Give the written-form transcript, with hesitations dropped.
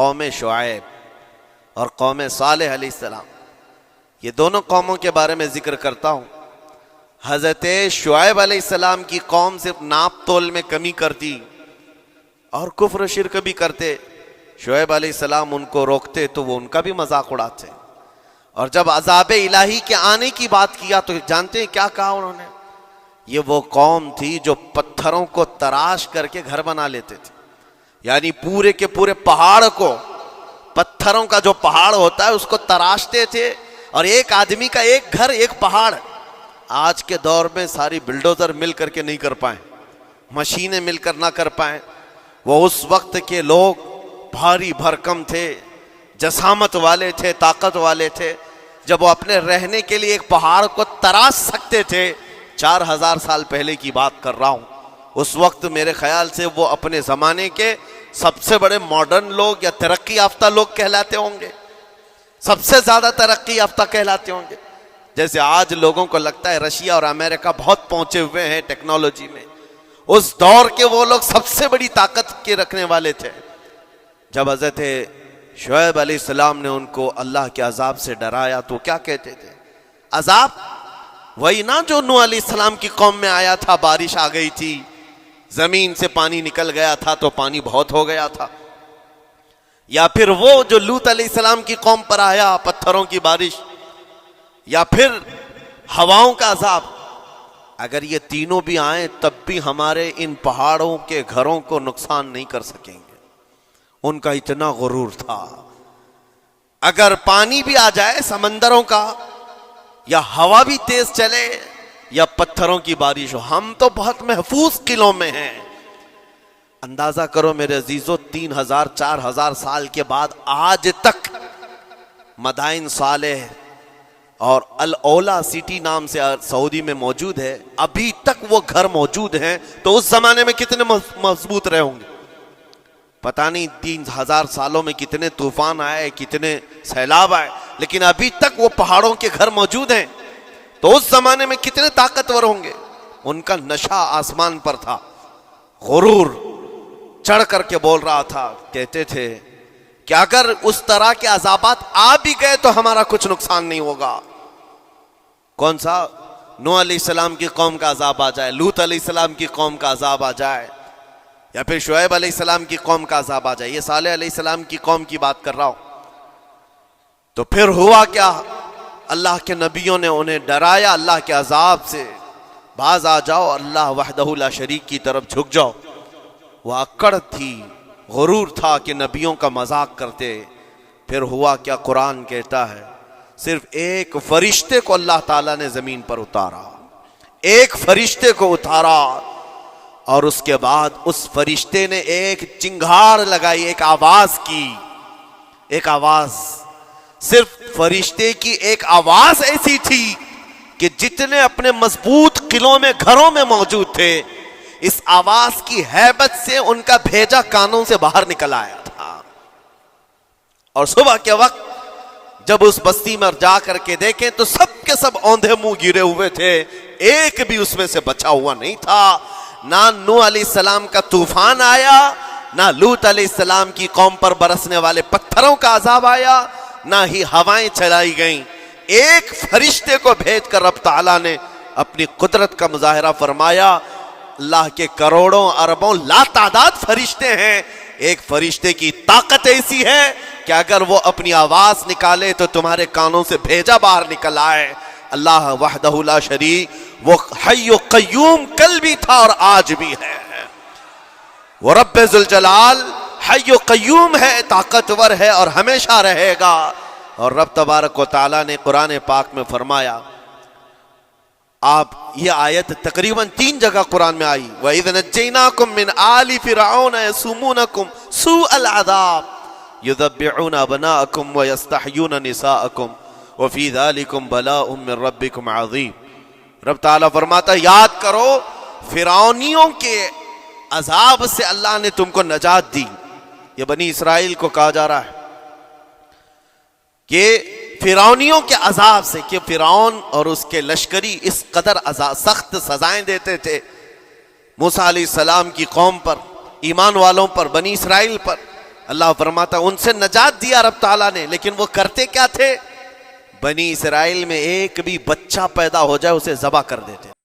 قوم شعیب اور قوم صالح علیہ السلام، یہ دونوں قوموں کے بارے میں ذکر کرتا ہوں۔ حضرت شعیب علیہ السلام کی قوم صرف ناپ تول میں کمی کرتی اور کفر و شرک بھی کرتے، شعیب علیہ السلام ان کو روکتے تو وہ ان کا بھی مذاق اڑاتے، اور جب عذاب الہی کے آنے کی بات کیا تو جانتے ہیں کیا کہا انہوں نے؟ یہ وہ قوم تھی جو پتھروں کو تراش کر کے گھر بنا لیتے تھے، یعنی پورے کے پورے پہاڑ کو، پتھروں کا جو پہاڑ ہوتا ہے اس کو تراشتے تھے، اور ایک آدمی کا ایک گھر ایک پہاڑ۔ آج کے دور میں ساری بلڈوزر مل کر کے نہیں کر پائیں، مشینیں مل کر نہ کر پائیں، وہ اس وقت کے لوگ بھاری بھرکم تھے، جسامت والے تھے، طاقت والے تھے، جب وہ اپنے رہنے کے لیے ایک پہاڑ کو تراش سکتے تھے۔ 4000 سال پہلے کی بات کر رہا ہوں۔ اس وقت میرے خیال سے وہ اپنے زمانے کے سب سے بڑے ماڈرن لوگ یا ترقی یافتہ لوگ کہلاتے ہوں گے، سب سے زیادہ ترقی یافتہ کہلاتے ہوں گے۔ جیسے آج لوگوں کو لگتا ہے رشیا اور امریکہ بہت پہنچے ہوئے ہیں ٹیکنالوجی میں، اس دور کے وہ لوگ سب سے بڑی طاقت کے رکھنے والے تھے۔ جب حضرت شعیب علیہ السلام نے ان کو اللہ کے عذاب سے ڈرایا تو کیا کہتے تھے؟ عذاب وہی نا جو نوح علیہ السلام کی قوم میں آیا تھا، بارش آ گئی تھی، زمین سے پانی نکل گیا تھا تو پانی بہت ہو گیا تھا، یا پھر وہ جو لوط علیہ السلام کی قوم پر آیا، پتھروں کی بارش، یا پھر ہواؤں کا عذاب۔ اگر یہ تینوں بھی آئیں تب بھی ہمارے ان پہاڑوں کے گھروں کو نقصان نہیں کر سکیں گے، ان کا اتنا غرور تھا۔ اگر پانی بھی آ جائے سمندروں کا، یا ہوا بھی تیز چلے، یا پتھروں کی بارش ہو، ہم تو بہت محفوظ قلعوں میں ہیں۔ اندازہ کرو میرے عزیزو، 3000 4000 سال کے بعد آج تک مدائن صالح اور الاولا سٹی نام سے سعودی میں موجود ہے، ابھی تک وہ گھر موجود ہیں، تو اس زمانے میں کتنے مضبوط رہے ہوں گے؟ پتہ نہیں 3000 سالوں میں کتنے طوفان آئے، کتنے سیلاب آئے، لیکن ابھی تک وہ پہاڑوں کے گھر موجود ہیں، تو اس زمانے میں کتنے طاقتور ہوں گے؟ ان کا نشہ آسمان پر تھا، غرور چڑھ کر کے بول رہا تھا۔ کہتے تھے کہ اگر اس طرح کے عذابات آ بھی گئے تو ہمارا کچھ نقصان نہیں ہوگا۔ کون سا؟ نوح علیہ السلام کی قوم کا عذاب آ جائے، لوط علیہ السلام کی قوم کا عذاب آ جائے، یا پھر شعیب علیہ السلام کی قوم کا عذاب آ جائے، یہ صالح علیہ السلام کی قوم کی بات کر رہا ہوں۔ تو پھر ہوا کیا؟ اللہ کے نبیوں نے انہیں ڈرایا اللہ کے عذاب سے، باز آ جاؤ، اللہ وحدہ لا شریک کی طرف جھک جاؤ۔ وہ اکڑ تھی، غرور تھا کہ نبیوں کا مذاق کرتے۔ پھر ہوا کیا؟ قرآن کہتا ہے صرف ایک فرشتے کو اللہ تعالیٰ نے زمین پر اتارا، ایک فرشتے کو اتارا، اور اس کے بعد اس فرشتے نے ایک چنگھاڑ لگائی، ایک آواز کی، ایک آواز، صرف فرشتے کی ایک آواز ایسی تھی کہ جتنے اپنے مضبوط قلعوں میں گھروں میں موجود تھے، اس آواز کی ہیبت سے ان کا بھیجا کانوں سے باہر نکل آیا تھا۔ اور صبح کے وقت جب اس بستی میں جا کر کے دیکھیں تو سب کے سب اوندھے منہ گرے ہوئے تھے، ایک بھی اس میں سے بچا ہوا نہیں تھا۔ نہ نوح علیہ السلام کا طوفان آیا، نہ لوط علیہ السلام کی قوم پر برسنے والے پتھروں کا عذاب آیا، نہ ہی ہوائیں چلائی گئیں۔ ایک فرشتے کو بھیج کر رب تعالیٰ نے اپنی قدرت کا مظاہرہ فرمایا۔ اللہ کے کروڑوں اربوں لا تعداد فرشتے ہیں، ایک فرشتے کی طاقت ایسی ہے کہ اگر وہ اپنی آواز نکالے تو تمہارے کانوں سے بھیجا باہر نکل آئے۔ اللہ وحدہ لا شریک، وہ حی و قیوم کل بھی تھا اور آج بھی ہے، وہ رب ذوالجلال حی و قیوم ہے، طاقتور ہے اور ہمیشہ رہے گا۔ اور رب تبارک و تعالیٰ نے قرآن پاک میں فرمایا، آپ یہ آیت تقریباً 3 جگہ قرآن میں آئی، وَإِذْ نَجَّيْنَاكُمْ مِنْ آلِ فِرْعَوْنَ يَسُومُونَكُمْ سُوءَ الْعَذَابِ يُذَبِّحُونَ أَبْنَاءَكُمْ وَيَسْتَحْيُونَ نِسَاءَكُمْ وَفِي ذَلِكُمْ بَلَاءٌ مِّن رَبِّكُمْ عَظِيمٌ۔ رب تعالیٰ فرماتا ہے یاد کرو فرعونیوں کے عذاب سے اللہ نے تم کو نجات دی۔ یہ بنی اسرائیل کو کہا جا رہا ہے کہ فرعونیوں کے عذاب سے، کہ فرعون اور اس کے لشکری اس قدر سخت سزائیں دیتے تھے موسیٰ علیہ السلام کی قوم پر، ایمان والوں پر، بنی اسرائیل پر۔ اللہ فرماتا ان سے نجات دیا رب تعالیٰ نے، لیکن وہ کرتے کیا تھے؟ بنی اسرائیل میں ایک بھی بچہ پیدا ہو جائے اسے ذبح کر دیتے۔